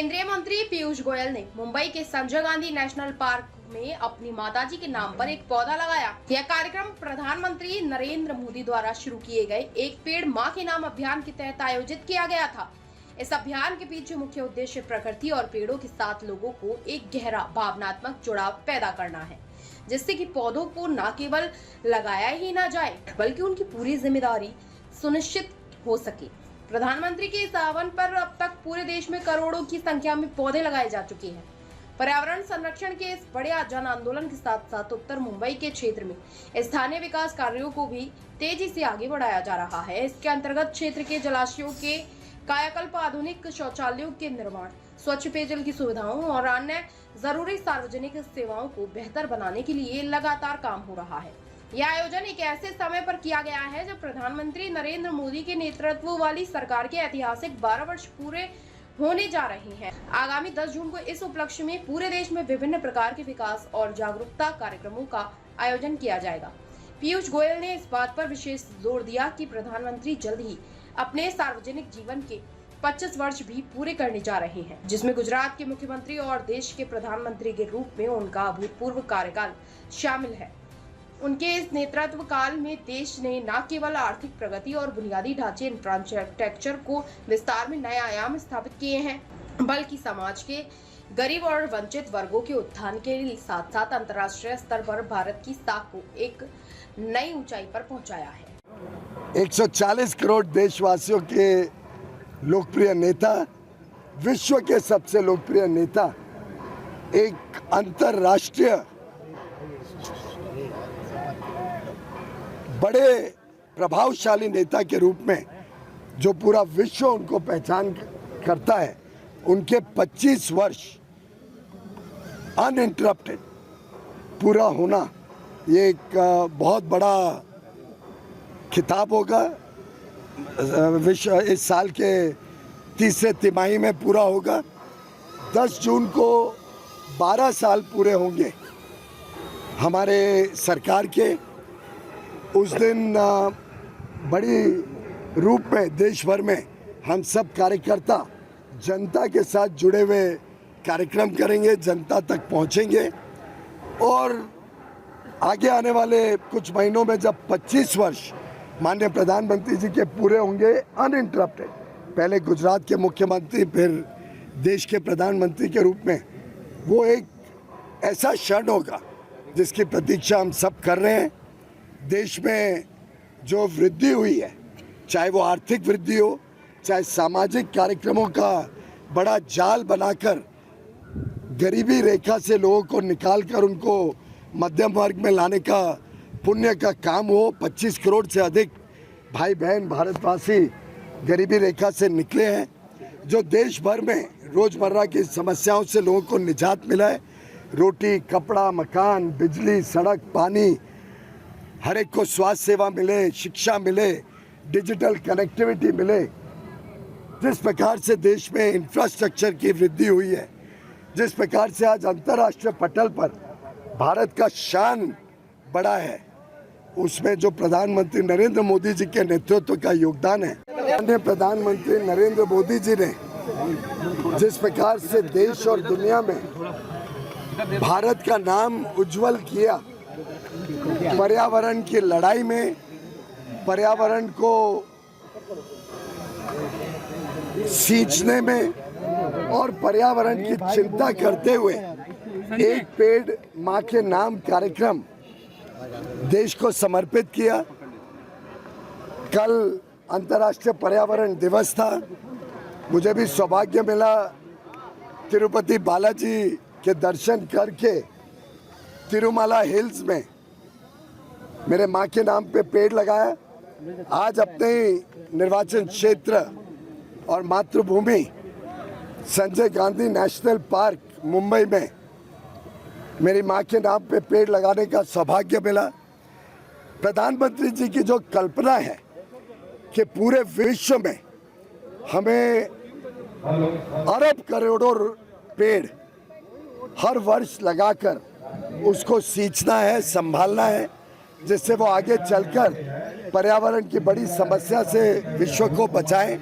केंद्रीय मंत्री पीयूष गोयल ने मुंबई के संजय गांधी नेशनल पार्क में अपनी माताजी के नाम पर एक पौधा लगाया। यह कार्यक्रम प्रधानमंत्री नरेंद्र मोदी द्वारा शुरू किए गए एक पेड़ मां के नाम अभियान के तहत आयोजित किया गया था। इस अभियान के पीछे मुख्य उद्देश्य प्रकृति और पेड़ों के साथ लोगों को एक गहरा भावनात्मक जुड़ाव पैदा करना है, जिससे कि पौधों को न केवल लगाया ही न जाए बल्कि उनकी पूरी जिम्मेदारी सुनिश्चित हो सके। प्रधानमंत्री के इस आह्वान पर अब तक पूरे देश में करोड़ों की संख्या में पौधे लगाए जा चुके हैं। पर्यावरण संरक्षण के इस बड़े जन आंदोलन के साथ साथ उत्तर मुंबई के क्षेत्र में स्थानीय विकास कार्यों को भी तेजी से आगे बढ़ाया जा रहा है। इसके अंतर्गत क्षेत्र के जलाशयों के कायाकल्प, आधुनिक शौचालयों के निर्माण, स्वच्छ पेयजल की सुविधाओं और अन्य जरूरी सार्वजनिक सेवाओं को बेहतर बनाने के लिए लगातार काम हो रहा है। यह आयोजन एक ऐसे समय पर किया गया है जब प्रधानमंत्री नरेंद्र मोदी के नेतृत्व वाली सरकार के ऐतिहासिक 12 वर्ष पूरे होने जा रहे हैं। आगामी 10 जून को इस उपलक्ष्य में पूरे देश में विभिन्न प्रकार के विकास और जागरूकता कार्यक्रमों का आयोजन किया जाएगा। पीयूष गोयल ने इस बात पर विशेष जोर दिया कि प्रधानमंत्री जल्द ही अपने सार्वजनिक जीवन के 25 वर्ष भी पूरे करने जा रहे हैं, जिसमें गुजरात के मुख्यमंत्री और देश के प्रधानमंत्री के रूप में उनका अभूतपूर्व कार्यकाल शामिल है। उनके इस नेतृत्व काल में देश ने न केवल आर्थिक प्रगति और बुनियादी ढांचे इंफ्रास्ट्रक्चर को विस्तार में नए आयाम स्थापित किए हैं, बल्कि समाज के गरीब और वंचित वर्गों के उत्थान के साथ साथ अंतर्राष्ट्रीय स्तर पर भारत की साख को एक नई ऊंचाई पर पहुंचाया है। 140 करोड़ देशवासियों के लोकप्रिय नेता, विश्व के सबसे लोकप्रिय नेता, एक अंतर्राष्ट्रीय बड़े प्रभावशाली नेता के रूप में जो पूरा विश्व उनको पहचान करता है, उनके 25 वर्ष अनइंटरप्टेड पूरा होना ये एक बहुत बड़ा खिताब होगा। विश्व इस साल के तीसरे तिमाही में पूरा होगा। 10 जून को 12 साल पूरे होंगे हमारे सरकार के। उस दिन बड़ी रूप में देश भर में हम सब कार्यकर्ता जनता के साथ जुड़े हुए कार्यक्रम करेंगे, जनता तक पहुंचेंगे और आगे आने वाले कुछ महीनों में जब 25 वर्ष माननीय प्रधानमंत्री जी के पूरे होंगे अनइंटरप्टेड, पहले गुजरात के मुख्यमंत्री फिर देश के प्रधानमंत्री के रूप में, वो एक ऐसा क्षण होगा जिसकी प्रतीक्षा हम सब कर रहे हैं। देश में जो वृद्धि हुई है, चाहे वो आर्थिक वृद्धि हो, चाहे सामाजिक कार्यक्रमों का बड़ा जाल बनाकर गरीबी रेखा से लोगों को निकालकर उनको मध्यम वर्ग में लाने का पुण्य का काम हो। 25 करोड़ से अधिक भाई बहन भारतवासी गरीबी रेखा से निकले हैं, जो देश भर में रोज़मर्रा की समस्याओं से लोगों को निजात मिला है। रोटी, कपड़ा, मकान, बिजली, सड़क, पानी, हर एक को स्वास्थ्य सेवा मिले, शिक्षा मिले, डिजिटल कनेक्टिविटी मिले। जिस प्रकार से देश में इंफ्रास्ट्रक्चर की वृद्धि हुई है, जिस प्रकार से आज अंतर्राष्ट्रीय पटल पर भारत का शान बढ़ा है, उसमें जो प्रधानमंत्री नरेंद्र मोदी जी के नेतृत्व का योगदान है। माननीय प्रधानमंत्री नरेंद्र मोदी जी ने जिस प्रकार से देश और दुनिया में भारत का नाम उज्जवल किया, पर्यावरण की लड़ाई में, पर्यावरण को सींचने में और पर्यावरण की चिंता करते हुए एक पेड़ मां के नाम कार्यक्रम देश को समर्पित किया। कल अंतर्राष्ट्रीय पर्यावरण दिवस था। मुझे भी सौभाग्य मिला तिरुपति बालाजी के दर्शन करके तिरुमाला हिल्स में मेरे माँ के नाम पे पेड़ लगाया। आज अपने निर्वाचन क्षेत्र और मातृभूमि संजय गांधी नेशनल पार्क मुंबई में मेरी माँ के नाम पे पेड़ लगाने का सौभाग्य मिला। प्रधानमंत्री जी की जो कल्पना है कि पूरे विश्व में हमें अरब करोड़ों पेड़ हर वर्ष लगाकर उसको सींचना है, संभालना है, जिससे वो आगे चलकर पर्यावरण की बड़ी समस्या से विश्व को बचाएं।